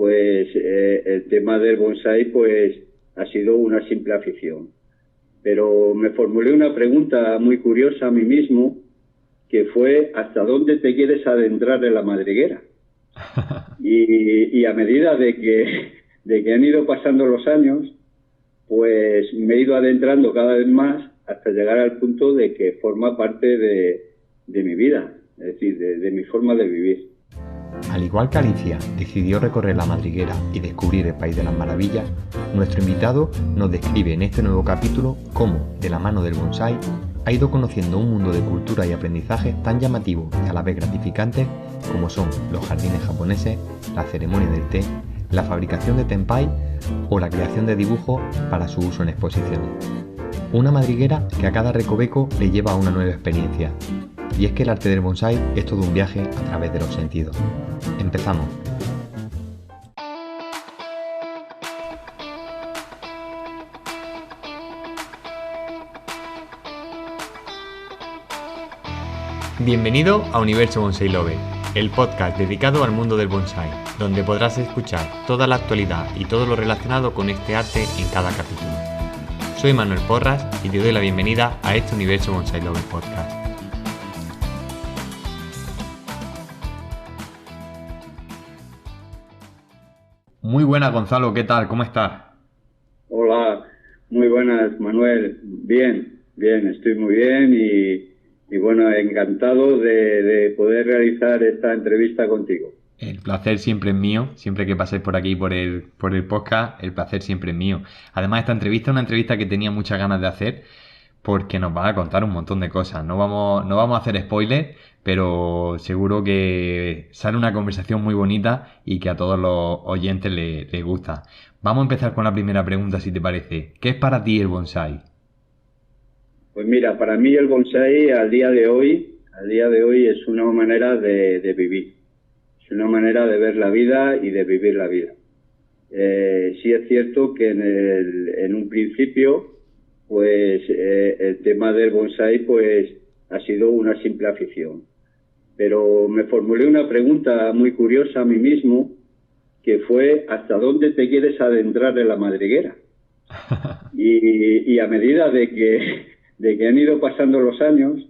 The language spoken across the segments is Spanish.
pues el tema del bonsái pues ha sido una simple afición. Pero me formulé una pregunta muy curiosa a mí mismo, que fue ¿hasta dónde te quieres adentrar en la madriguera? Y a medida de que han ido pasando los años, pues me he ido adentrando cada vez más hasta llegar al punto de que forma parte de mi vida, es decir, de mi forma de vivir. Al igual que Alicia decidió recorrer la madriguera y descubrir el País de las Maravillas, nuestro invitado nos describe en este nuevo capítulo cómo, de la mano del bonsái, ha ido conociendo un mundo de cultura y aprendizaje tan llamativo y a la vez gratificante como son los jardines japoneses, la ceremonia del té, la fabricación de tenpai o la creación de dibujos para su uso en exposiciones. Una madriguera que a cada recoveco le lleva a una nueva experiencia. Y es que el arte del bonsái es todo un viaje a través de los sentidos. Empezamos. Bienvenido a Universo Bonsai Lover, el podcast dedicado al mundo del bonsái, donde podrás escuchar toda la actualidad y todo lo relacionado con este arte en cada capítulo. Soy Manuel Porras y te doy la bienvenida a este Universo Bonsai Lover podcast. Muy buenas, Gonzalo, ¿qué tal? ¿Cómo estás? Hola, muy buenas, Manuel. Bien, estoy muy bien y bueno, encantado de poder realizar esta entrevista contigo. El placer siempre es mío, siempre que paséis por aquí por el podcast, el placer siempre es mío. Además, esta entrevista es una entrevista que tenía muchas ganas de hacer porque nos va a contar un montón de cosas. No vamos a hacer spoilers, pero seguro que sale una conversación muy bonita y que a todos los oyentes les gusta. Vamos a empezar con la primera pregunta, si te parece. ¿Qué es para ti el bonsái? Pues mira, para mí el bonsái al día de hoy es una manera de vivir. Es una manera de ver la vida y de vivir la vida. Sí es cierto que en un principio, pues el tema del bonsái pues ha sido una simple afición. Pero me formulé una pregunta muy curiosa a mí mismo, que fue ¿hasta dónde te quieres adentrar en la madriguera? Y a medida de que han ido pasando los años,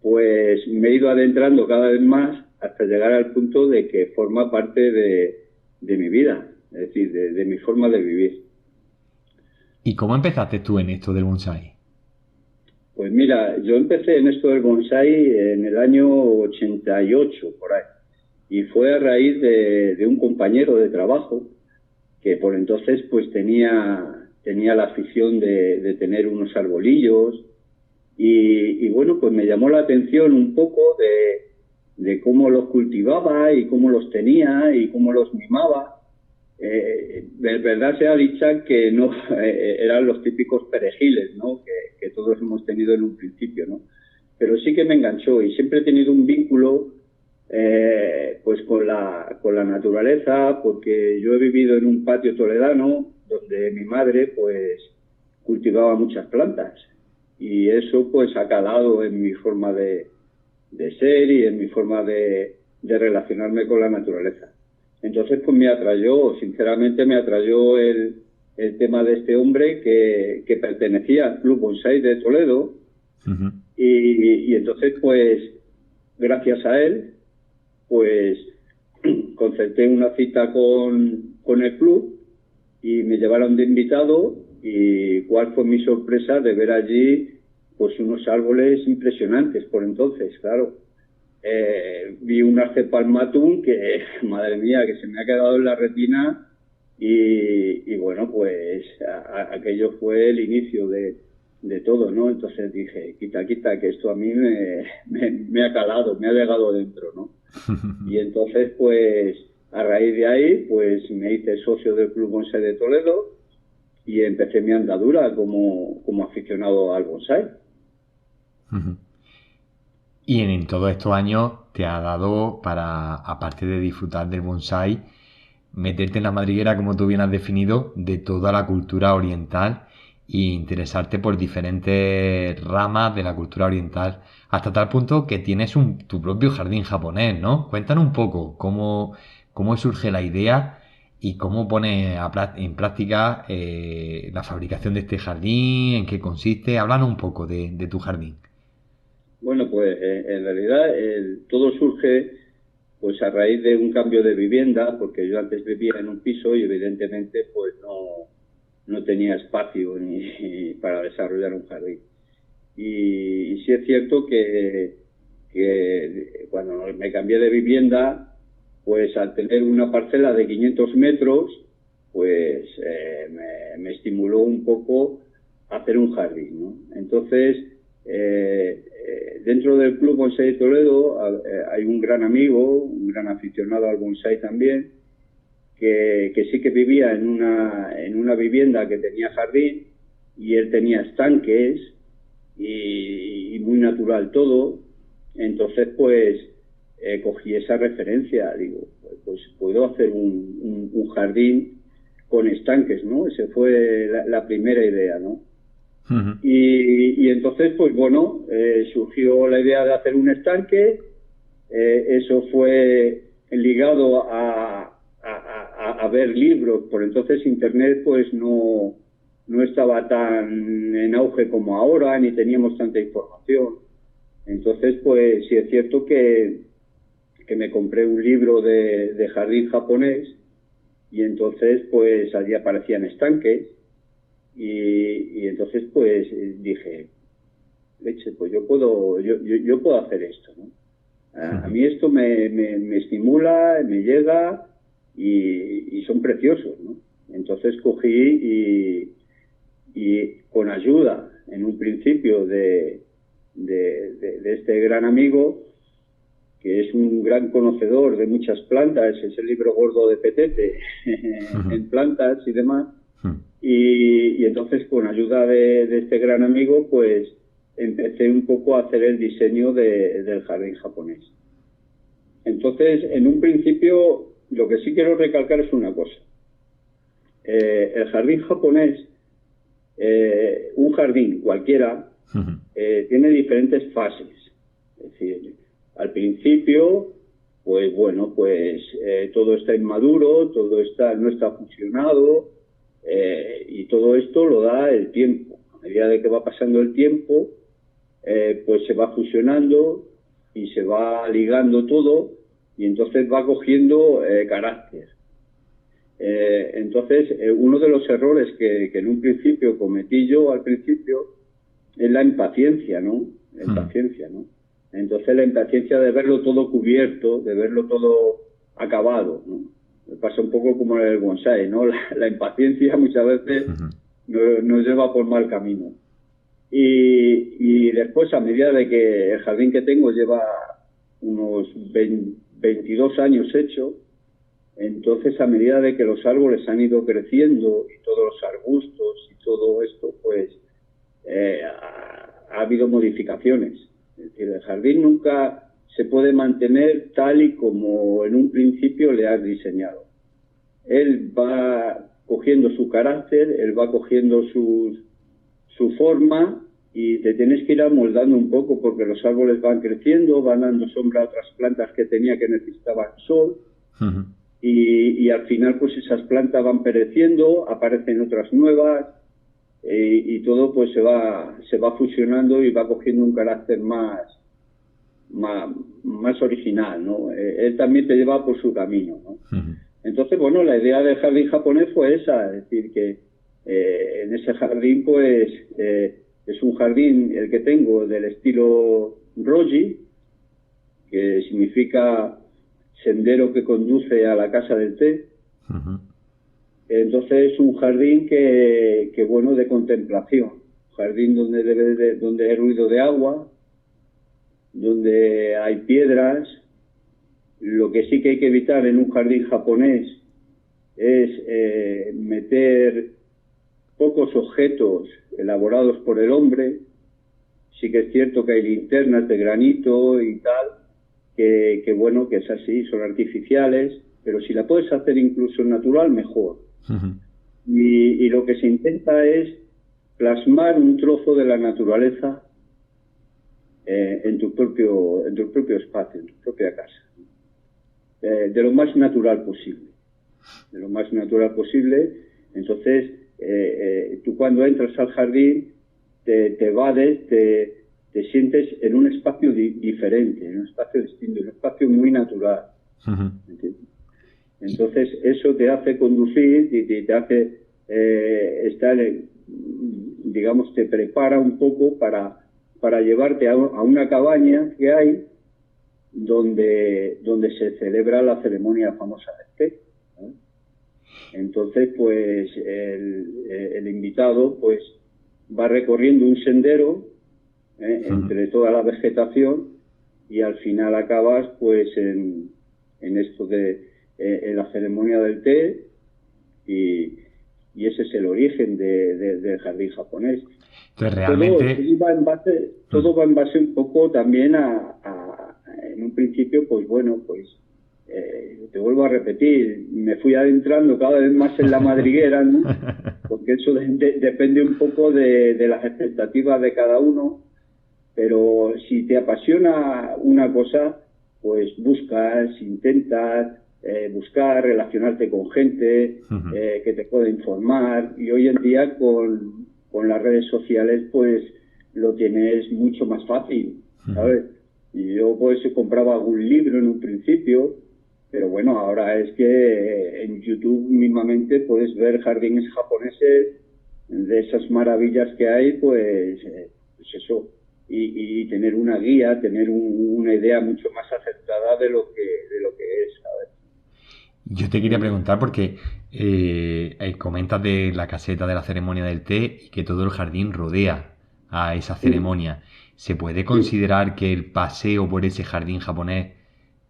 pues me he ido adentrando cada vez más hasta llegar al punto de que forma parte de mi vida, es decir, de mi forma de vivir. ¿Y cómo empezaste tú en esto del bonsái? Pues mira, yo empecé en esto del bonsái en el año 88, por ahí, y fue a raíz de un compañero de trabajo que por entonces pues tenía la afición de tener unos arbolillos y bueno, pues me llamó la atención un poco de cómo los cultivaba y cómo los tenía y cómo los mimaba. De verdad sea dicha que no eran los típicos perejiles, ¿no? que todos hemos tenido en un principio, ¿no? Pero sí que me enganchó y siempre he tenido un vínculo pues con la naturaleza, porque yo he vivido en un patio toledano donde mi madre pues cultivaba muchas plantas y eso pues ha calado en mi forma de ser y en mi forma de relacionarme con la naturaleza. Entonces pues sinceramente me atrayó el tema de este hombre que pertenecía al Club Bonsái de Toledo. Uh-huh. Y entonces pues gracias a él pues concerté una cita con el club y me llevaron de invitado y cuál fue mi sorpresa de ver allí pues unos árboles impresionantes por entonces, claro. Vi un Arce palmatum que, madre mía, que se me ha quedado en la retina y bueno, pues aquello fue el inicio de todo, ¿no? Entonces dije, quita, que esto a mí me ha calado, me ha llegado dentro, ¿no? Y entonces, pues, a raíz de ahí, pues me hice socio del Club Bonsái de Toledo y empecé mi andadura como aficionado al bonsái. Y en todos estos años te ha dado para, aparte de disfrutar del bonsái, meterte en la madriguera, como tú bien has definido, de toda la cultura oriental e interesarte por diferentes ramas de la cultura oriental, hasta tal punto que tienes tu propio jardín japonés, ¿no? Cuéntanos un poco cómo surge la idea ¿Y cómo pone en práctica la fabricación de este jardín? ¿En qué consiste? Háblanos un poco de tu jardín. Bueno, pues en realidad todo surge pues a raíz de un cambio de vivienda, porque yo antes vivía en un piso y evidentemente pues no tenía espacio ni para desarrollar un jardín. Y sí es cierto que cuando me cambié de vivienda, pues al tener una parcela de 500 metros, pues me estimuló un poco hacer un jardín, ¿no? Entonces, dentro del Club Bonsai de Toledo hay un gran amigo, un gran aficionado al bonsai también, que sí que vivía en una vivienda que tenía jardín y él tenía estanques y muy natural todo. Entonces, pues cogí esa referencia, digo, pues puedo hacer un jardín con estanques, ¿no? Esa fue la primera idea, ¿no? Uh-huh. Y entonces, pues bueno, surgió la idea de hacer un estanque. Eso fue ligado a ver libros. Por entonces Internet pues no estaba tan en auge como ahora, ni teníamos tanta información. Entonces, pues sí es cierto que me compré un libro de jardín japonés y entonces pues allí aparecían estanques y entonces pues dije, leche, pues yo puedo hacer esto, ¿no? A mí esto me estimula, me llega y son preciosos, ¿no? Entonces cogí y con ayuda, en un principio, de este gran amigo, que es un gran conocedor de muchas plantas, es el libro gordo de Petete en plantas y demás, y entonces con ayuda de este gran amigo, pues empecé un poco a hacer el diseño del jardín japonés. Entonces, en un principio, lo que sí quiero recalcar es una cosa. El jardín japonés, un jardín cualquiera, tiene diferentes fases. Es decir, al principio, pues bueno, pues todo está inmaduro, no está fusionado, y todo esto lo da el tiempo. A medida de que va pasando el tiempo, pues se va fusionando y se va ligando todo y entonces va cogiendo carácter. Entonces, uno de los errores que en un principio cometí yo al principio es la impaciencia, ¿no? La impaciencia, ¿no? Entonces, la impaciencia de verlo todo cubierto, de verlo todo acabado, ¿no? Me pasa un poco como en el bonsai, ¿no? La impaciencia muchas veces nos lleva por mal camino. Y después, a medida de que el jardín que tengo lleva unos 22 años hecho, entonces a medida de que los árboles han ido creciendo y todos los arbustos y todo esto, pues ha habido modificaciones. Es decir, el jardín nunca se puede mantener tal y como en un principio le has diseñado. Él va cogiendo su carácter, él va cogiendo su forma y te tienes que ir amoldando un poco porque los árboles van creciendo, van dando sombra a otras plantas que tenía que necesitaban sol y al final pues esas plantas van pereciendo, aparecen otras nuevas y todo pues se va fusionando y va cogiendo un carácter más original, ¿no? Él también te lleva por su camino, ¿no? Entonces, bueno, la idea del jardín japonés fue esa, es decir, que en ese jardín, pues, es un jardín, el que tengo, del estilo Roji, que significa sendero que conduce a la casa del té. Entonces, es un jardín que bueno, de contemplación, un jardín donde hay ruido de agua, donde hay piedras. Lo que sí que hay que evitar en un jardín japonés es meter pocos objetos elaborados por el hombre. Sí que es cierto que hay linternas de granito y tal, que bueno, que es así, son artificiales, pero si la puedes hacer incluso natural, mejor. Y lo que se intenta es plasmar un trozo de la naturaleza en tu propio espacio, en tu propia casa. De lo más natural posible. de lo más natural posible. Entonces, tú cuando entras al jardín te evades, te sientes en un espacio diferente, en un espacio distinto, en un espacio muy natural. ¿Entiendes? Entonces, eso te hace conducir y te hace estar, digamos, te prepara un poco para llevarte a una cabaña que hay donde se celebra la ceremonia famosa del té, ¿no? Entonces, pues, el invitado, pues, va recorriendo un sendero entre toda la vegetación y al final acabas, pues, en esto en la ceremonia del té y ese es el origen del jardín japonés. Entonces, realmente... Todo va en base un poco también en un principio, pues bueno, pues te vuelvo a repetir, me fui adentrando cada vez más en la madriguera, ¿no? Porque eso depende un poco de las expectativas de cada uno, pero si te apasiona una cosa, pues intentas buscar, relacionarte con gente que te pueda informar, y hoy en día con las redes sociales pues lo tienes mucho más fácil, ¿sabes? Y yo pues compraba algún libro en un principio, pero bueno, ahora es que en YouTube mismamente puedes ver jardines japoneses, de esas maravillas que hay, pues eso, y tener una guía, tener una idea mucho más acertada de lo que es, ¿sabes? Yo te quería preguntar porque comentas de la caseta de la ceremonia del té y que todo el jardín rodea a esa ceremonia. ¿Se puede considerar que el paseo por ese jardín japonés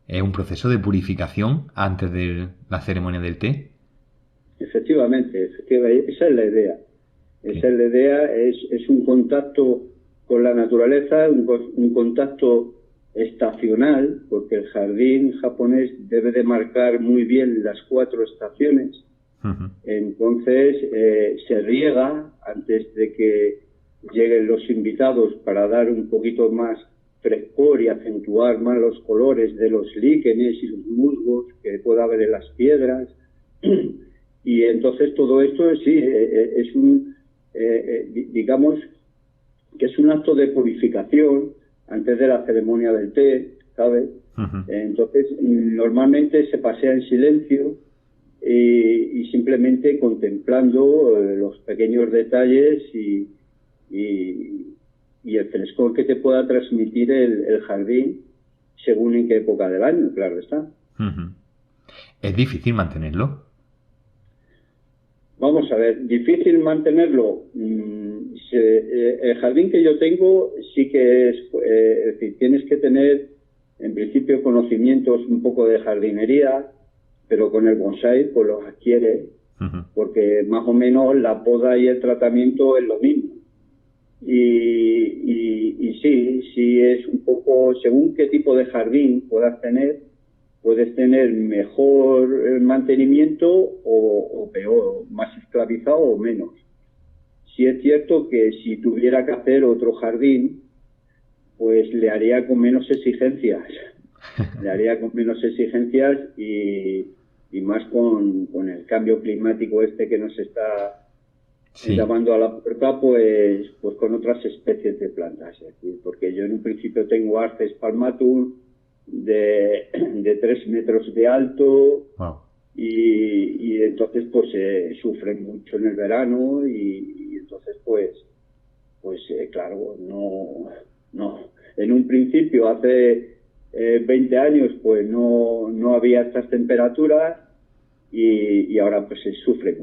es un proceso de purificación antes de la ceremonia del té? Efectivamente, esa es la idea. Esa es la idea, es un contacto con la naturaleza, un contacto estacional, porque el jardín japonés debe de marcar muy bien las 4 estaciones. Entonces se riega antes de que lleguen los invitados para dar un poquito más frescor y acentuar más los colores de los líquenes y los musgos que pueda haber en las piedras. Y entonces todo esto sí es digamos que es un acto de purificación antes de la ceremonia del té, ¿sabes? Entonces normalmente se pasea en silencio y simplemente contemplando los pequeños detalles y el frescor que te pueda transmitir el jardín según en qué época del año, claro está. ¿Es difícil mantenerlo? Vamos a ver, difícil mantenerlo. El jardín que yo tengo sí que es decir, tienes que tener en principio conocimientos un poco de jardinería, pero con el bonsái pues los adquieres, porque más o menos la poda y el tratamiento es lo mismo. Y sí es un poco, según qué tipo de jardín puedes tener mejor mantenimiento o peor, más esclavizado o menos. Sí es cierto que si tuviera que hacer otro jardín, pues le haría con menos exigencias. Y más con el cambio climático que nos está llamando a la puerta, pues con otras especies de plantas. Es decir, porque yo en un principio tengo Arces palmatum de 3 metros de alto. Wow. Y entonces pues sufren mucho en el verano y entonces pues claro, no en un principio hace 20 años pues no había estas temperaturas y ahora pues se sufre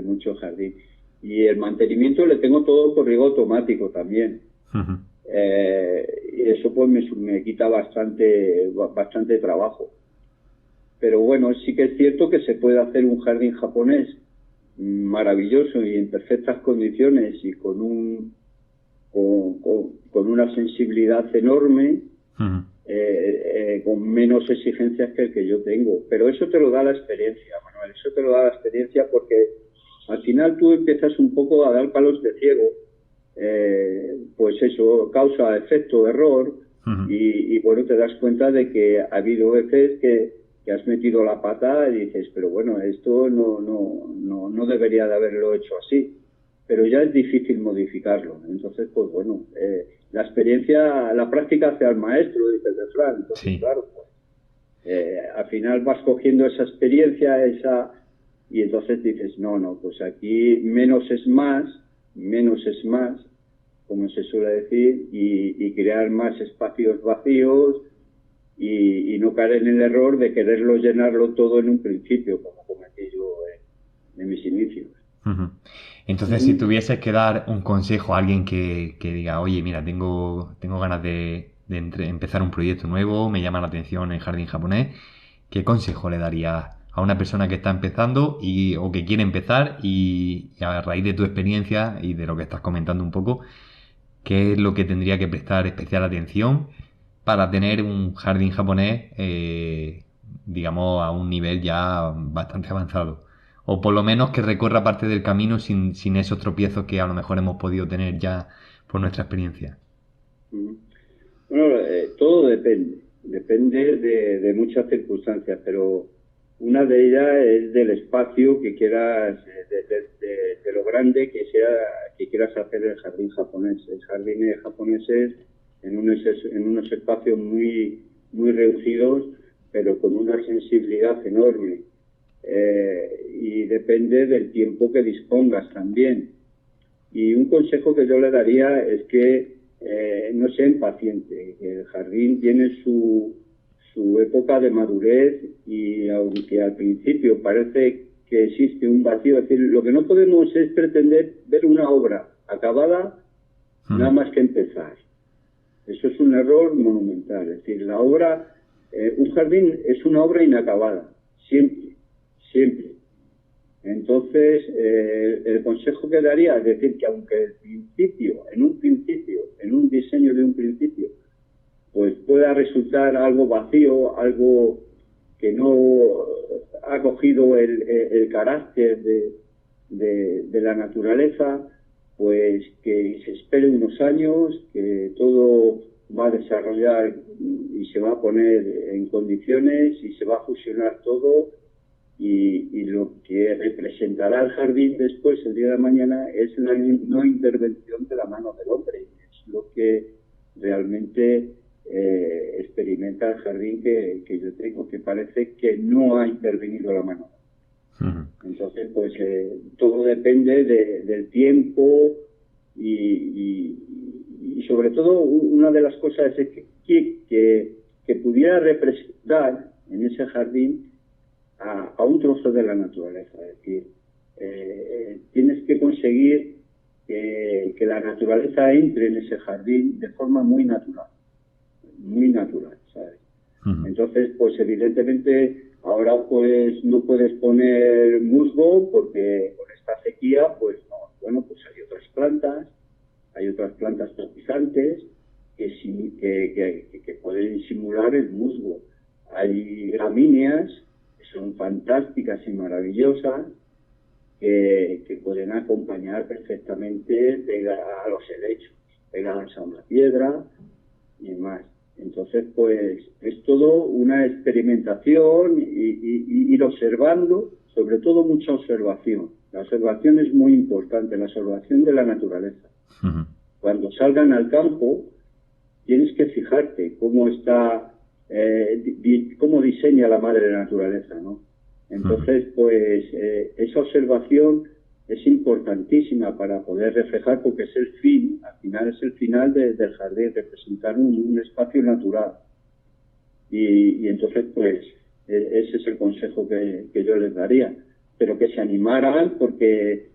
mucho el jardín, y el mantenimiento le tengo todo por riego automático también. Y eso pues me quita bastante trabajo. Pero bueno, sí que es cierto que se puede hacer un jardín japonés maravilloso y en perfectas condiciones y con una sensibilidad enorme, con menos exigencias que el que yo tengo. Pero eso te lo da la experiencia, Manuel, eso te lo da la experiencia, porque al final tú empiezas un poco a dar palos de ciego, pues eso, causa, efecto, error, y bueno, te das cuenta de que ha habido veces que has metido la pata y dices, pero bueno, esto no debería de haberlo hecho así. Pero ya es difícil modificarlo. Entonces, pues bueno, la experiencia, la práctica hace al maestro, dice el refrán. Entonces, Sí. claro, pues, al final vas cogiendo esa experiencia, y entonces dices, no, pues aquí menos es más, como se suele decir, y crear más espacios vacíos y no caer en el error de quererlo llenarlo todo en un principio, como cometí yo en mis inicios. Ujú. Entonces, si tuvieses que dar un consejo a alguien que diga, oye, mira, tengo ganas de empezar un proyecto nuevo, me llama la atención el jardín japonés, ¿qué consejo le darías a una persona que está empezando o que quiere empezar y a raíz de tu experiencia y de lo que estás comentando un poco, qué es lo que tendría que prestar especial atención para tener un jardín japonés, digamos, a un nivel ya bastante avanzado? O por lo menos que recorra parte del camino sin esos tropiezos que a lo mejor hemos podido tener ya por nuestra experiencia. Bueno, todo depende de muchas circunstancias, pero una de ellas es del espacio que quieras, de lo grande que quieras hacer el jardín japonés. El jardín japonés es en unos espacios muy reducidos, pero con una sensibilidad enorme. Y depende del tiempo que dispongas también. Y un consejo que yo le daría es que no sea impaciente, que el jardín tiene su época de madurez, y aunque al principio parece que existe un vacío, es decir, lo que no podemos es pretender ver una obra acabada nada más que empezar. Eso es un error monumental. Es decir, la obra, un jardín es una obra inacabada, siempre. Entonces, el consejo que daría es decir que aunque en un diseño de un principio, pues pueda resultar algo vacío, algo que no ha cogido el carácter de la naturaleza, pues que se espere unos años, que todo va a desarrollar y se va a poner en condiciones y se va a fusionar todo. Y lo que representará el jardín después, el día de mañana, es la no intervención de la mano del hombre. Es lo que realmente experimenta el jardín que yo tengo, que parece que no ha intervenido la mano. Entonces, pues todo depende del tiempo y sobre todo una de las cosas es que pudiera representar en ese jardín a un trozo de la naturaleza. Es decir, tienes que conseguir que la naturaleza entre en ese jardín de forma muy natural, ¿sabes? Entonces, pues evidentemente ahora pues no puedes poner musgo porque con esta sequía, pues no. Bueno, pues hay otras plantas tropizantes que pueden simular el musgo. Hay gramíneas son fantásticas y maravillosas, que pueden acompañar perfectamente a los helechos, pegadas a una piedra y demás. Entonces, pues es todo una experimentación y ir observando, sobre todo mucha observación. La observación es muy importante, la observación de la naturaleza. Cuando salgan al campo, tienes que fijarte cómo está, cómo diseña la madre naturaleza, ¿no? Entonces, pues esa observación es importantísima para poder reflejar, porque es el fin, al final es el final del jardín, representar un espacio natural. Y entonces, pues ese es el consejo que yo les daría. Pero que se animaran, porque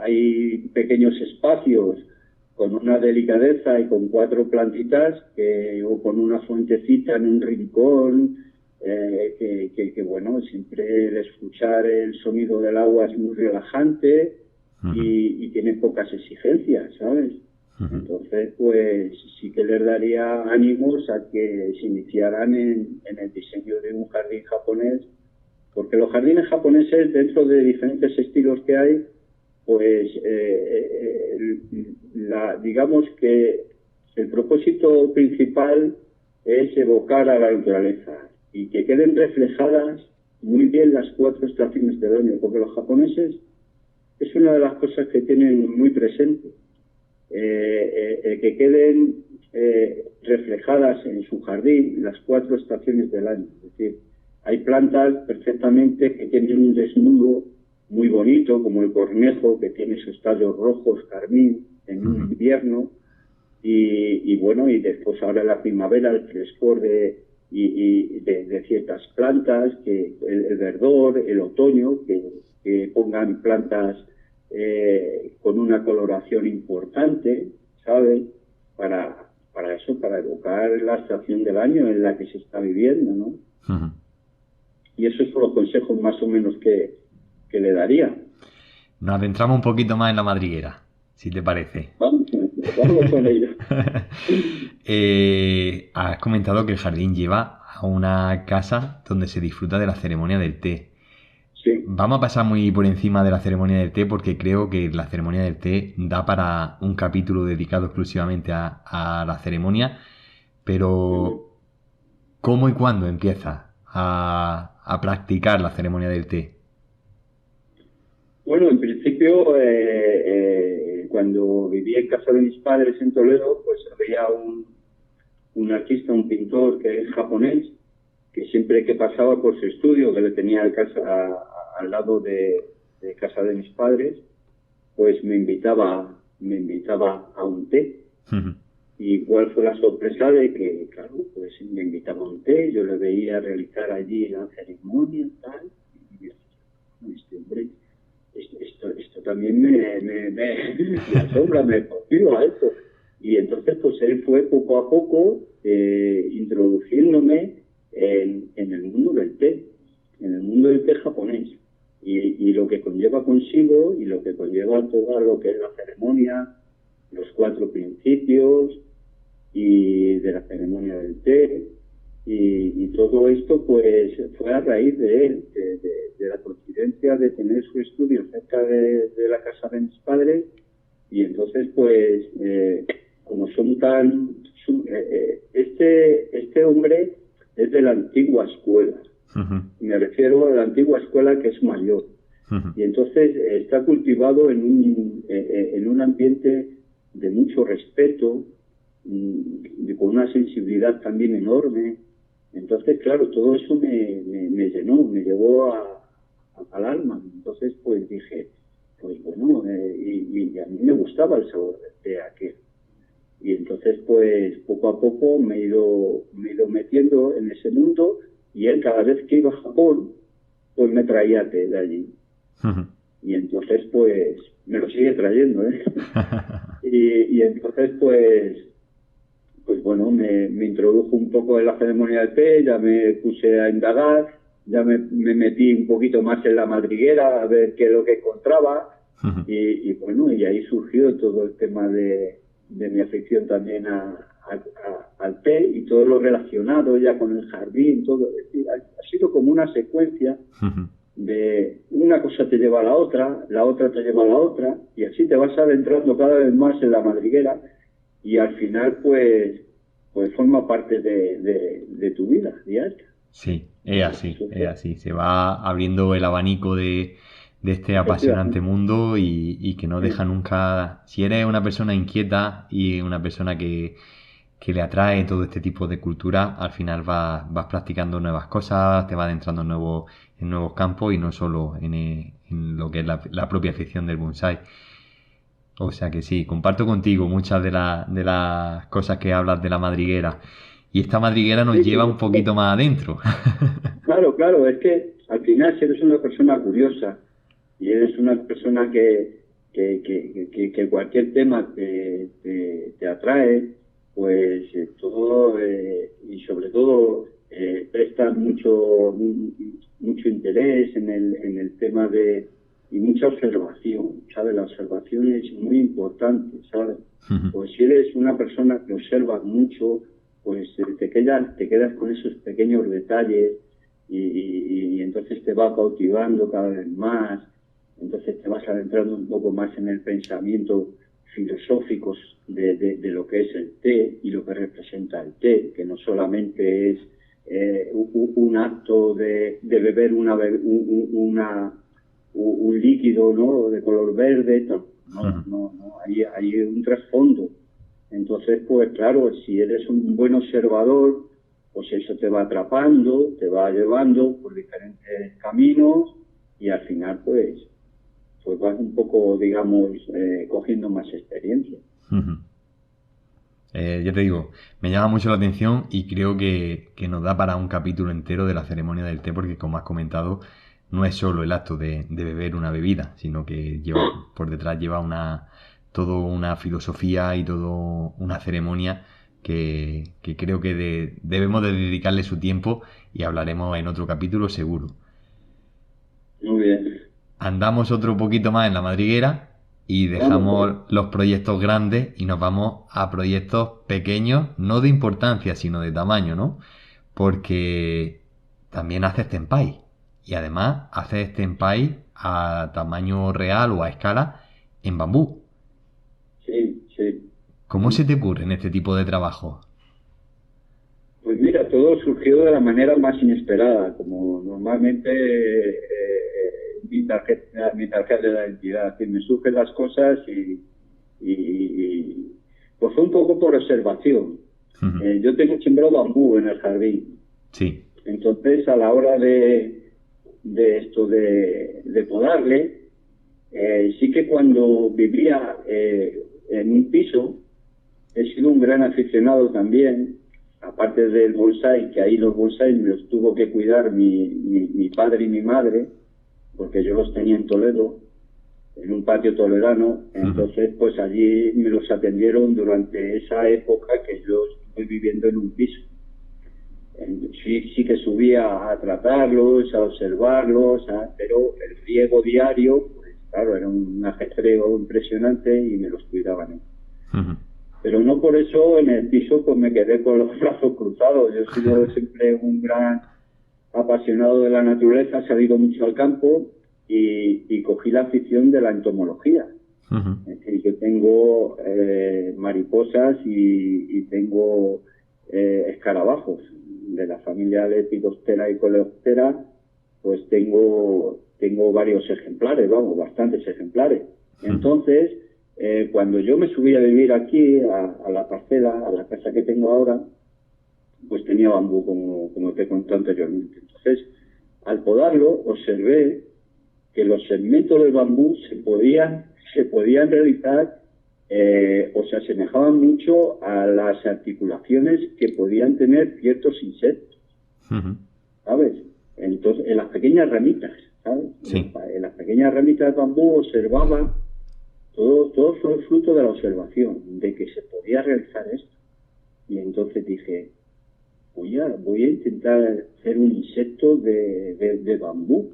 hay pequeños espacios con una delicadeza y con 4 plantitas, o con una fuentecita en un rincón, que bueno, siempre el escuchar el sonido del agua es muy relajante y tiene pocas exigencias, ¿sabes? Entonces, pues sí que les daría ánimos a que se iniciaran en el diseño de un jardín japonés, porque los jardines japoneses, dentro de diferentes estilos que hay, pues digamos que el propósito principal es evocar a la naturaleza, y que queden reflejadas muy bien las 4 estaciones del año, porque los japoneses es una de las cosas que tienen muy presente, que queden reflejadas en su jardín las 4 estaciones del año. Es decir, hay plantas perfectamente que tienen un desnudo muy bonito, como el cornejo, que tiene sus tallos rojos, carmín, en un invierno, y bueno, y después ahora en la primavera el frescor de ciertas plantas, que el verdor, el otoño, que pongan plantas con una coloración importante, ¿sabes? Para eso, para evocar la estación del año en la que se está viviendo, ¿no? Uh-huh. Y esos son los consejos más o menos que le daría. Nos adentramos un poquito más en la madriguera, si te parece. Vamos con ello. Has comentado que el jardín lleva a una casa donde se disfruta de la ceremonia del té. Sí. Vamos a pasar muy por encima de la ceremonia del té porque creo que la ceremonia del té da para un capítulo dedicado exclusivamente a la ceremonia, pero ¿cómo y cuándo empiezas a practicar la ceremonia del té? Bueno, en principio, cuando vivía en casa de mis padres en Toledo, pues había un artista, un pintor que es japonés, que siempre que pasaba por su estudio, que le tenía al lado de casa de mis padres, pues me invitaba a un té. Uh-huh. Y cuál fue la sorpresa de que, claro, pues me invitaba a un té, yo le veía realizar allí la ceremonia, tal, y yo, este hombre, esto también me asombra, me motiva esto. Y entonces, pues él fue poco a poco introduciéndome en el mundo del té, en el mundo del té japonés. Y lo que conlleva consigo, y lo que conlleva todo lo que es la ceremonia, los 4 principios, y de la ceremonia del té, y todo esto pues fue a raíz de él, de la coincidencia de tener su estudio cerca de la casa de mis padres, y entonces pues como son este hombre es de la antigua escuela. Uh-huh. Me refiero a la antigua escuela, que es mayor. Uh-huh. Y entonces está cultivado en un ambiente de mucho respeto, con una sensibilidad también enorme. Entonces, claro, todo eso me llenó, me llevó al alma. Entonces, pues dije, pues bueno, y a mí me gustaba el sabor del té aquel. Y entonces, pues poco a poco me he ido metiendo en ese mundo, y él cada vez que iba a Japón, pues me traía té de allí. Uh-huh. Y entonces, pues, me lo sigue trayendo, ¿eh? y entonces, pues bueno, me introdujo un poco en la ceremonia del té, ya me puse a indagar, ya me metí un poquito más en la madriguera a ver qué es lo que encontraba. Uh-huh. y bueno, y ahí surgió todo el tema de mi afición también al té y todo lo relacionado ya con el jardín, todo. Es decir, ha sido como una secuencia. Uh-huh. De una cosa te lleva a la otra te lleva a la otra, y así te vas adentrando cada vez más en la madriguera, y al final pues forma parte de tu vida diaria. Sí, es así. Se va abriendo el abanico de este apasionante mundo y que no deja nunca. Si eres una persona inquieta y una persona que le atrae todo este tipo de cultura, al final vas practicando nuevas cosas, te vas adentrando en nuevos campos, y no solo en lo que es la propia afición del bonsái. O sea que sí, comparto contigo muchas de las cosas que hablas de la madriguera. Y esta madriguera nos lleva un poquito más adentro. Claro, es que al final, si eres una persona curiosa y eres una persona que cualquier tema te atrae, pues todo, y sobre todo prestas mucho interés en el tema y mucha observación, ¿sabes? La observación es muy importante, ¿sabes? Uh-huh. Pues si eres una persona que observa mucho, pues te quedas con esos pequeños detalles, y entonces te va cautivando cada vez más. Entonces te vas adentrando un poco más en el pensamiento filosófico de lo que es el té y lo que representa el té, que no solamente es un acto de beber un líquido, ¿no?, de color verde. No, hay un trasfondo. Entonces, pues claro, si eres un buen observador, pues eso te va atrapando, te va llevando por diferentes caminos y al final pues vas un poco, digamos, cogiendo más experiencia. Ya te digo, me llama mucho la atención y creo que nos da para un capítulo entero de la ceremonia del té, porque como has comentado, no es solo el acto de beber una bebida, sino que por detrás lleva toda una filosofía y toda una ceremonia que creo que debemos de dedicarle su tiempo, y hablaremos en otro capítulo seguro. Muy bien. Andamos otro poquito más en la madriguera y dejamos los proyectos grandes y nos vamos a proyectos pequeños, no de importancia, sino de tamaño, ¿no? Porque también haces tenpai, y además haces tenpai a tamaño real o a escala en bambú. Sí. ¿Cómo se te ocurre en este tipo de trabajo? Pues mira, todo surgió de la manera más inesperada, como normalmente mi tarjeta de la identidad. Que me surgen las cosas y pues fue un poco por observación. Yo tengo sembrado bambú en el jardín. Sí. Entonces, a la hora de podarle, sí que cuando vivía en un piso, he sido un gran aficionado también, aparte del bonsái, que ahí los bonsáis me los tuvo que cuidar mi padre y mi madre, porque yo los tenía en Toledo, en un patio toledano. Entonces pues allí me los atendieron durante esa época que yo estoy viviendo en un piso. Sí que subía a tratarlos, a observarlos, pero el riego diario, pues claro, era un ajetreo impresionante y me los cuidaban. Pero no por eso en el piso pues me quedé con los brazos cruzados. Yo he sido siempre un gran apasionado de la naturaleza, he salido mucho al campo y cogí la afición de la entomología. Es decir, yo tengo mariposas y tengo escarabajos de la familia Lepidoptera y Coleoptera. Pues tengo varios ejemplares, bastantes ejemplares. Entonces, cuando yo me subí a vivir aquí, a la parcela, a la casa que tengo ahora, pues tenía bambú, como te conté anteriormente. Entonces, al podarlo, observé que los segmentos del bambú se podían realizar o se asemejaban mucho a las articulaciones que podían tener ciertos insectos, ¿sabes? Entonces, en las pequeñas ramitas, ¿sabes? Sí. En las pequeñas ramitas del bambú observaba. Todo fue fruto de la observación, de que se podía realizar esto. Y entonces dije, voy a intentar hacer un insecto de bambú.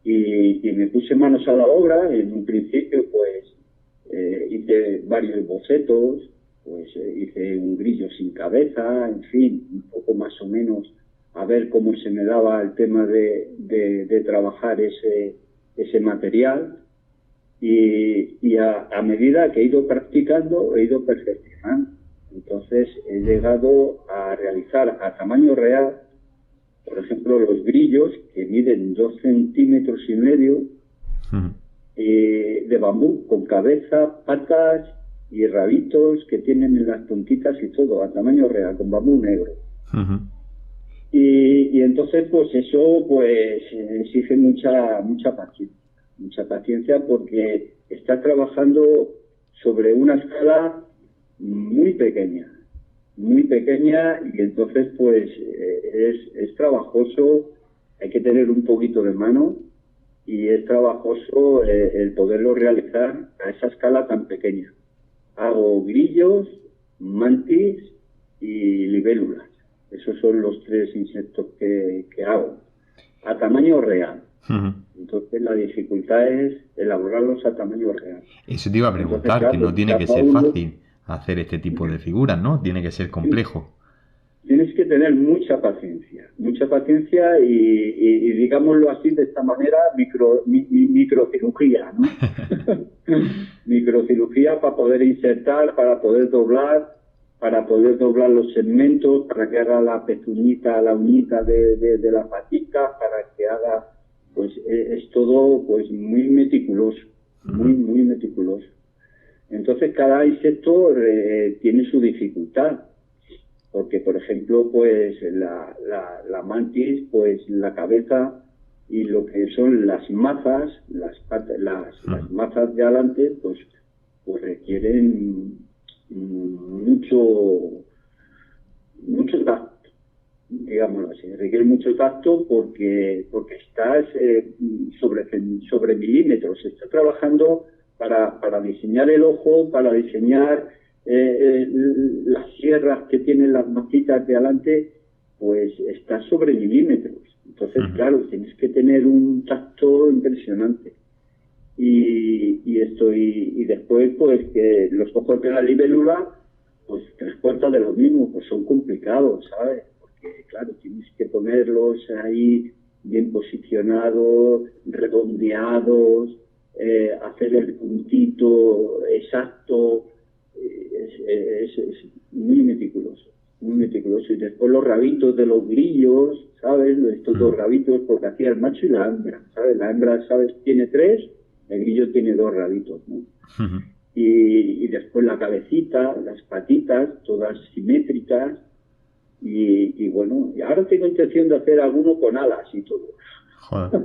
Y me puse manos a la obra. En un principio, pues, hice varios bocetos, pues hice un grillo sin cabeza, en fin, un poco más o menos a ver cómo se me daba el tema de trabajar ese material. Y a medida que he ido practicando, he ido perfeccionando. Entonces he llegado a realizar a tamaño real, por ejemplo, los grillos que miden 2,5 centímetros de bambú, con cabeza, patas y rabitos que tienen en las puntitas y todo, a tamaño real, con bambú negro. Y entonces pues eso pues exige mucha paciencia. Mucha paciencia, porque está trabajando sobre una escala muy pequeña, y entonces pues es trabajoso. Hay que tener un poquito de mano y es trabajoso el poderlo realizar a esa escala tan pequeña. Hago grillos, mantis y libélulas. Esos son los 3 insectos que hago a tamaño real. Entonces la dificultad es elaborarlos a tamaño real. Eso te iba a preguntar. Entonces, claro, que no tiene que ser fácil hacer este tipo de figuras, ¿no? Tiene que ser complejo. Tienes que tener mucha paciencia y digámoslo así, de esta manera, microcirugía, ¿no? Microcirugía para poder insertar, para poder doblar, para poder doblar los segmentos, para que haga la pezuñita, la uñita de la patica, para que haga, pues es todo pues muy meticuloso, muy meticuloso. Entonces cada insecto tiene su dificultad, porque por ejemplo pues la mantis, pues la cabeza y lo que son las mazas, las mazas de adelante, pues requieren mucho tacto, digámoslo así, requiere mucho tacto porque estás sobre milímetros, estás trabajando para diseñar el ojo, para diseñar las sierras que tienen las macitas de adelante, pues estás sobre milímetros. Entonces, claro, tienes que tener un tacto impresionante. Y después, pues, que los ojos de la libélula, pues, 3/4 de los mismos, pues son complicados, ¿sabes? Porque, claro, tienes que ponerlos ahí bien posicionados, redondeados, hacer el puntito exacto, es muy meticuloso, muy meticuloso. Y después los rabitos de los grillos, ¿sabes? Estos dos rabitos, porque hacía el macho y la hembra, ¿sabes? La hembra, ¿sabes? Tiene 3, el grillo tiene 2 rabitos, ¿no? Y después la cabecita, las patitas, todas simétricas. Y bueno, y ahora tengo intención de hacer alguno con alas y todo. Joder,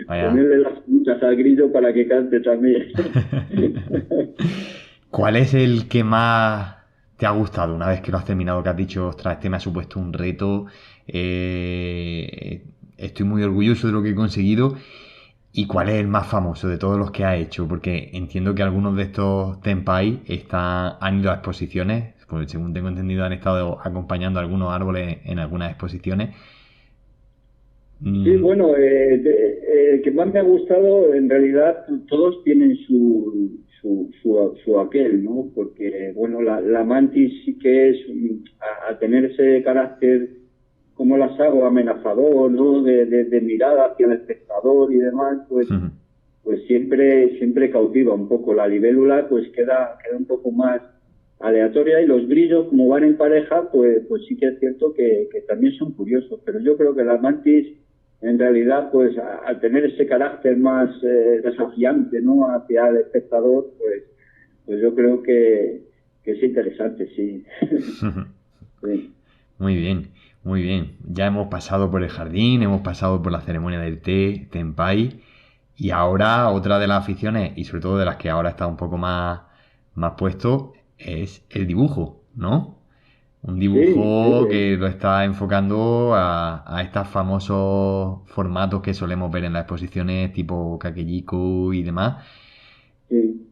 ponerle las puntas al grillo para que cante también. ¿Cuál es el que más te ha gustado una vez que lo has terminado? Que has dicho, ostras, este me ha supuesto un reto, estoy muy orgulloso de lo que he conseguido. ¿Y cuál es el más famoso de todos los que has hecho? Porque entiendo que algunos de estos tenpai han ido a exposiciones, pues según tengo entendido han estado acompañando a algunos árboles en algunas exposiciones. Sí, bueno, el que más me ha gustado, en realidad, todos tienen su aquel, ¿no? Porque, bueno, la mantis sí que es, a tener ese carácter, como las hago, amenazador, ¿no? De mirada hacia el espectador y demás, pues siempre cautiva un poco. La libélula, pues queda un poco más aleatoria, y los grillos, como van en pareja, pues sí que es cierto que también son curiosos. Pero yo creo que la mantis, en realidad, pues al tener ese carácter más desafiante, ¿no? Hacia el espectador, pues yo creo que es interesante, sí. Sí. Muy bien, muy bien. Ya hemos pasado por el jardín, hemos pasado por la ceremonia del té, tenpai, y ahora otra de las aficiones, y sobre todo de las que ahora está un poco más puesto, es el dibujo, ¿no? Un dibujo Sí. que lo está enfocando a estos famosos formatos que solemos ver en las exposiciones tipo Kakejiko y demás. Sí.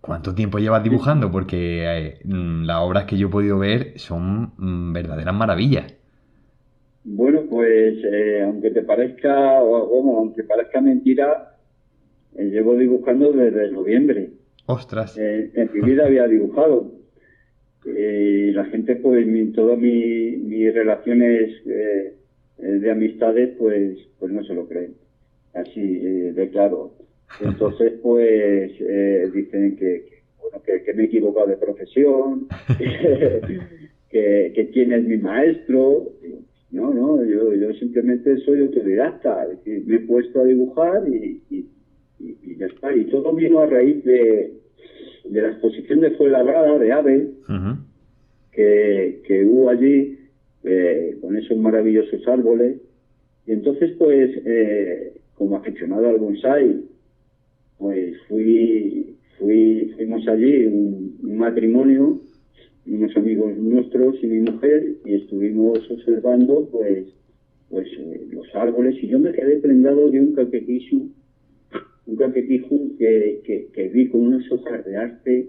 ¿Cuánto tiempo llevas dibujando? Porque las obras que yo he podido ver son verdaderas maravillas. Bueno, pues aunque te parezca, aunque parezca mentira, llevo dibujando desde noviembre. ¡Ostras! En mi vida había dibujado. Y la gente, pues, todas mis relaciones de amistades, pues no se lo creen. Así de claro. Entonces, pues, dicen que me he equivocado de profesión, que quién es mi maestro. Digo, no, yo simplemente soy autodidacta. Es decir, me he puesto a dibujar y ya está. Y todo vino a raíz de la exposición de Fuenlabrada, de AVE, que hubo allí, con esos maravillosos árboles. Y entonces, pues, como aficionado al bonsai, pues fuimos allí, un matrimonio, unos amigos nuestros y mi mujer, y estuvimos observando, pues los árboles, y yo me quedé prendado de un kakekishu que vi con unas hojas de arte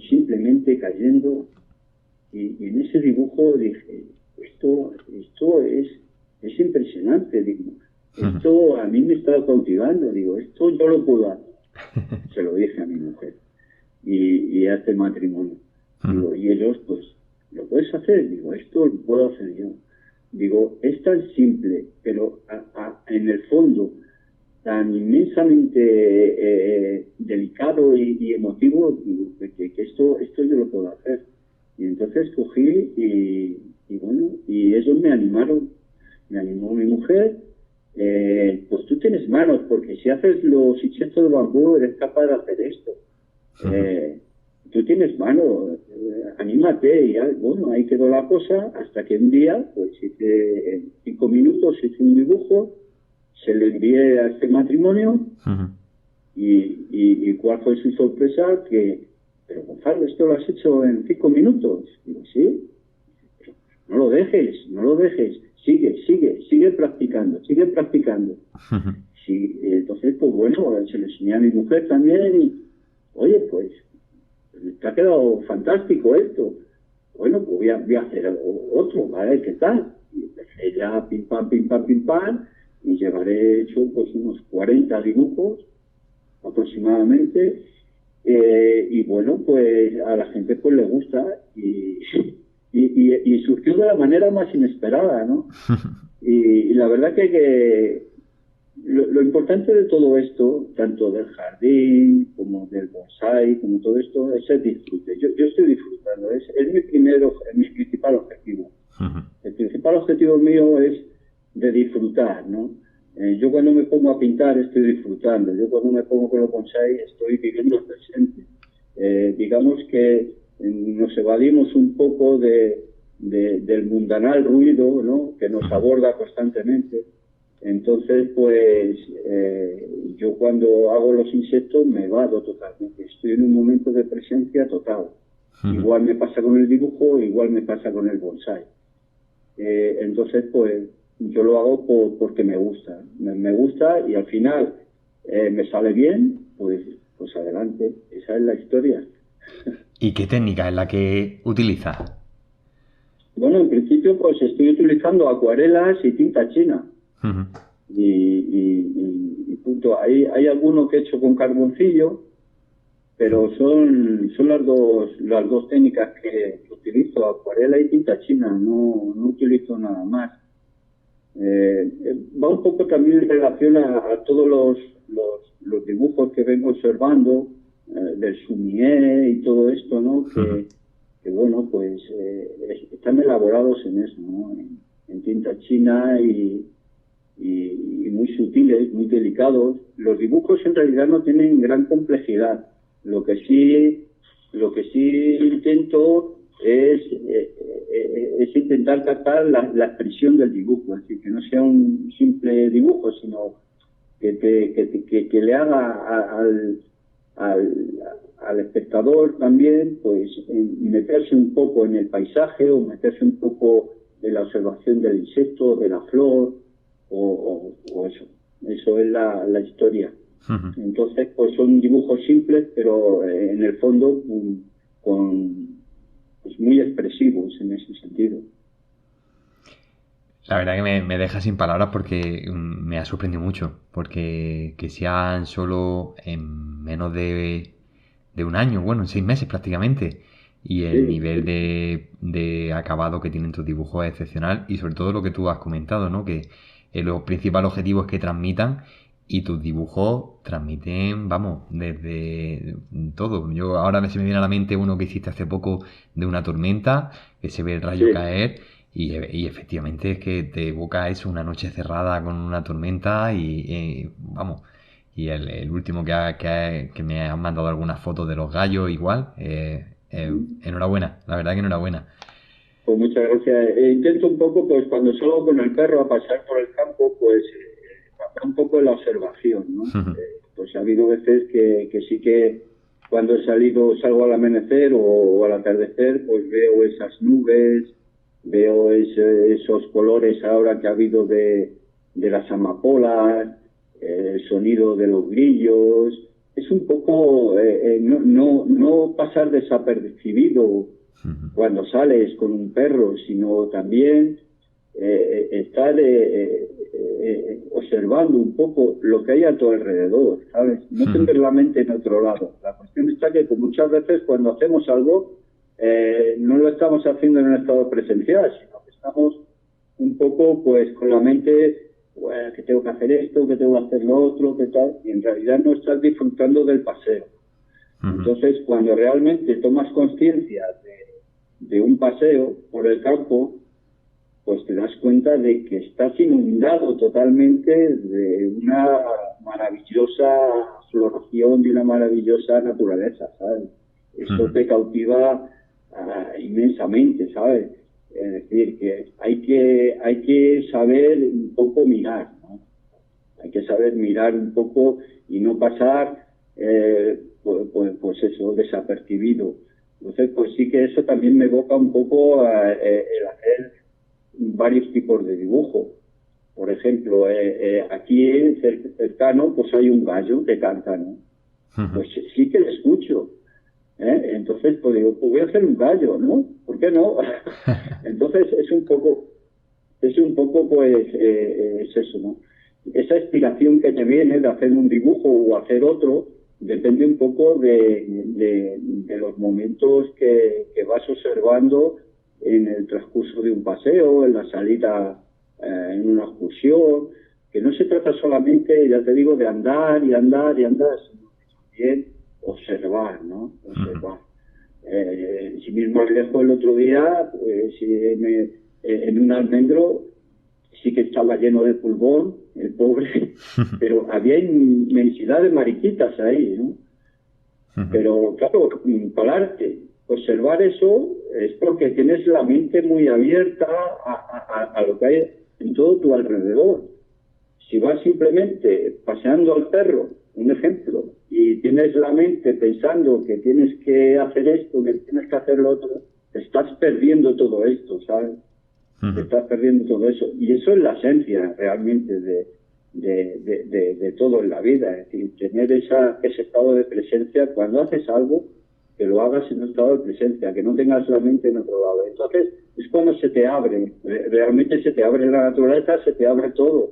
simplemente cayendo, y en ese dibujo dije, esto es impresionante, digo, esto a mí me está cautivando, digo, esto yo lo puedo hacer. Se lo dije a mi mujer y a este matrimonio. Digo, y ellos, pues, ¿lo puedes hacer? Digo, esto lo puedo hacer yo. Digo, es tan simple, pero en el fondo tan inmensamente delicado y emotivo, digo, que esto yo lo puedo hacer. Y entonces cogí y bueno, y ellos me animaron. Me animó mi mujer. Pues tú tienes manos, porque si haces los insectos de bambú eres capaz de hacer esto. Tú tienes manos, anímate. Y bueno, ahí quedó la cosa, hasta que un día, pues hice, en 5 minutos hice un dibujo, se le envié a este matrimonio. Y cuál fue su sorpresa, pero Gonzalo, ¿esto lo has hecho en 5 minutos? Digo, sí. No lo dejes, sigue practicando. Sí, entonces, pues bueno, se lo enseñé a mi mujer también y, oye, pues, te ha quedado fantástico esto. Bueno, pues voy a hacer otro, a ver qué tal. Y empecé ya pim pam, y llevaré hecho pues unos 40 dibujos aproximadamente. Y bueno, pues a la gente pues le gusta y surgió de la manera más inesperada, ¿no? Y la verdad que lo importante de todo esto, tanto del jardín como del bonsái, como todo esto, es el disfrute. Yo estoy disfrutando, es mi principal objetivo. El principal objetivo mío es de disfrutar, ¿no? Yo cuando me pongo a pintar estoy disfrutando, yo cuando me pongo con los bonsái estoy viviendo el presente. Digamos que nos evadimos un poco del mundanal ruido, ¿no?, que nos aborda constantemente. Entonces, pues, yo cuando hago los insectos me evado totalmente, estoy en un momento de presencia total. Igual me pasa con el dibujo, igual me pasa con el bonsái. Entonces, pues, yo lo hago porque me gusta. Me gusta y al final me sale bien, pues adelante. Esa es la historia. ¿Y qué técnica es la que utilizas? Bueno, en principio, pues estoy utilizando acuarelas y tinta china. Y punto. Hay alguno que he hecho con carboncillo, pero son las dos técnicas que utilizo, acuarela y tinta china. No utilizo nada más. Va un poco también en relación a todos los dibujos que vengo observando, del Sumier y todo esto, ¿no? Que bueno, pues están elaborados en eso, ¿no? En tinta china y muy sutiles, muy delicados. Los dibujos en realidad no tienen gran complejidad. Lo que sí intento es intentar captar la expresión del dibujo, es decir, que no sea un simple dibujo, sino que le haga al espectador también, pues, meterse un poco en el paisaje o meterse un poco en la observación del insecto, de la flor, o eso. Eso es la historia. Entonces, pues son dibujos simples, pero en el fondo pues muy expresivos en ese sentido. La verdad que me deja sin palabras porque me ha sorprendido mucho, porque que sean solo en menos de un año, bueno, en 6 meses prácticamente, y el nivel de acabado que tienen tus dibujos es excepcional, y sobre todo lo que tú has comentado, ¿no?, que los principal objetivo es que transmitan, y tus dibujos transmiten, vamos, desde todo. Yo ahora se me viene a la mente uno que hiciste hace poco de una tormenta, que se ve el rayo caer, y efectivamente es que te evoca eso, una noche cerrada con una tormenta y vamos. Y el último que me han mandado algunas fotos de los gallos igual, enhorabuena, la verdad que enhorabuena. Pues muchas gracias. Intento un poco, pues cuando salgo con el perro a pasear por el campo, pues un poco en la observación, ¿no? Pues ha habido veces que sí que cuando salgo al amanecer o al atardecer, pues veo esas nubes, veo esos colores ahora que ha habido de las amapolas, el sonido de los grillos. Es un poco no pasar desapercibido cuando sales con un perro, sino también estar observando un poco lo que hay a tu alrededor, ¿sabes? No tener la mente en otro lado. La cuestión está que muchas veces cuando hacemos algo no lo estamos haciendo en un estado presencial, sino que estamos un poco pues con la mente, bueno, que tengo que hacer esto, que tengo que hacer lo otro, que tal, y en realidad no estás disfrutando del paseo. Entonces, cuando realmente tomas conciencia de un paseo por el campo, pues te das cuenta de que estás inundado totalmente de una maravillosa floración, de una maravillosa naturaleza, ¿sabes? Eso te cautiva inmensamente, ¿sabes? Es decir, que hay que saber un poco mirar, ¿no? Hay que saber mirar un poco y no pasar, pues eso, desapercibido. Entonces, pues sí que eso también me evoca un poco el hacer varios tipos de dibujo. Por ejemplo, aquí cercano, pues hay un gallo que canta, ¿no? Pues sí que lo escucho. Entonces, pues digo, pues voy a hacer un gallo, ¿no? ¿Por qué no? Entonces, es un poco, pues, es eso, ¿no? Esa inspiración que te viene de hacer un dibujo o hacer otro, depende un poco de los momentos que vas observando en el transcurso de un paseo, en la salida, en una excursión, que no se trata solamente, ya te digo, de andar y andar y andar, sino también observar, ¿no? Observar. Si mismo más lejos el otro día, pues en un almendro sí que estaba lleno de pulgón, el pobre, pero había inmensidad de mariquitas ahí, ¿no? Pero claro, para el arte, observar eso es porque tienes la mente muy abierta a lo que hay en todo tu alrededor. Si vas simplemente paseando al perro, un ejemplo, y tienes la mente pensando que tienes que hacer esto, que tienes que hacer lo otro, te estás perdiendo todo esto, ¿sabes? Te estás perdiendo todo eso. Y eso es la esencia realmente de todo en la vida. Es decir, tener ese estado de presencia cuando haces algo, que lo hagas en un estado de presencia, que no tengas la mente en otro lado. Entonces es cuando se te abre, realmente se te abre la naturaleza, se te abre todo.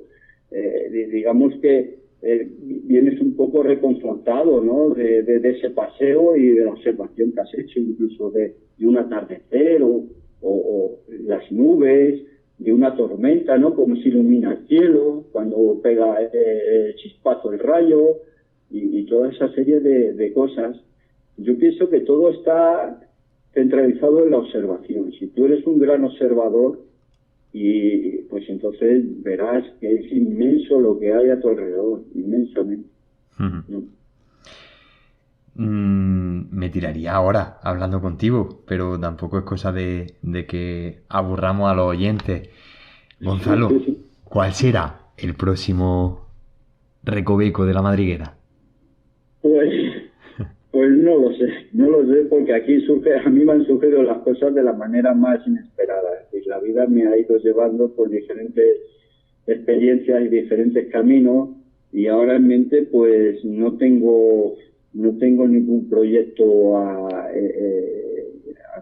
Digamos que vienes un poco reconfortado, ¿no? De ese paseo y de la observación que has hecho, incluso de un atardecer o las nubes, de una tormenta, ¿no? Cómo se ilumina el cielo cuando pega el chispazo, el rayo y toda esa serie de cosas. Yo pienso que todo está centralizado en la observación. Si tú eres un gran observador, y pues entonces verás que es inmenso lo que hay a tu alrededor, inmensamente. Me tiraría ahora hablando contigo, pero tampoco es cosa de que aburramos a los oyentes. Gonzalo, Sí. ¿cuál será el próximo recoveco de la madriguera? Pues no lo sé porque aquí a mí me han surgido las cosas de la manera más inesperada. Es decir, la vida me ha ido llevando por diferentes experiencias y diferentes caminos y ahora en mente pues no tengo ningún proyecto a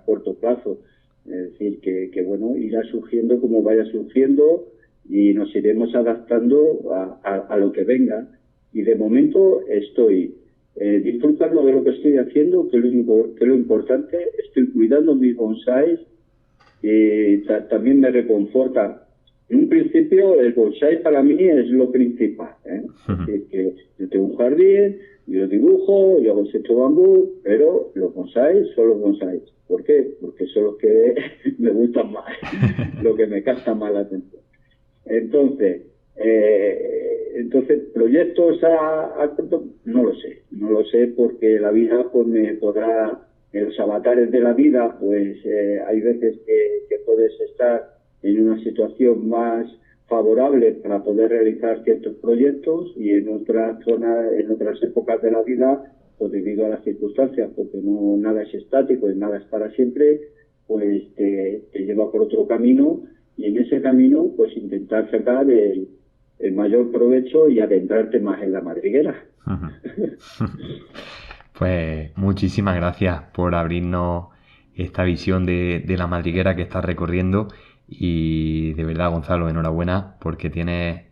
corto plazo. Es decir, que bueno, irá surgiendo como vaya surgiendo y nos iremos adaptando a lo que venga. Y de momento estoy disfrutando de lo que estoy haciendo, que es lo importante. Estoy cuidando mis bonsáis y también me reconforta. En un principio, el bonsái para mí es lo principal, ¿eh? Es decir, que yo tengo un jardín, yo dibujo, yo hago sexto bambú, pero los bonsáis son los bonsáis. ¿Por qué? Porque son los que me gustan más, lo que me capta más la atención. Entonces, proyectos a corto, no lo sé porque la vida pues me podrá, en los avatares de la vida, pues hay veces que puedes estar en una situación más favorable para poder realizar ciertos proyectos y en otras zonas, en otras épocas de la vida, pues debido a las circunstancias, porque no nada es estático y nada es para siempre, pues te lleva por otro camino y en ese camino pues intentar sacar el mayor provecho y adentrarte más en la madriguera. Pues muchísimas gracias por abrirnos esta visión de la madriguera que estás recorriendo y de verdad, Gonzalo, enhorabuena porque tienes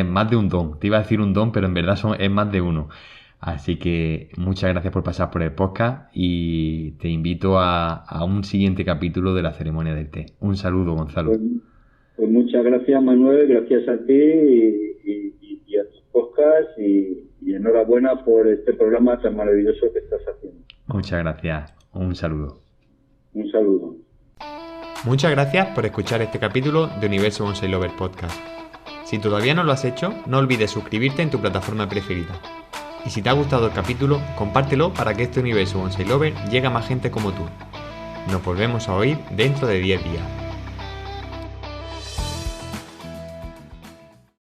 más de un don. Te iba a decir un don, pero en verdad es más de uno. Así que muchas gracias por pasar por el podcast y te invito a un siguiente capítulo de la ceremonia del té. Un saludo, Gonzalo. Pues muchas gracias, Manuel, gracias a ti y a tus podcasts y enhorabuena por este programa tan maravilloso que estás haciendo. Muchas gracias. Un saludo. Un saludo. Muchas gracias por escuchar este capítulo de Universo Bonsai Lover Podcast. Si todavía no lo has hecho, no olvides suscribirte en tu plataforma preferida. Y si te ha gustado el capítulo, compártelo para que este Universo Bonsai Lover llegue a más gente como tú. Nos volvemos a oír dentro de 10 días.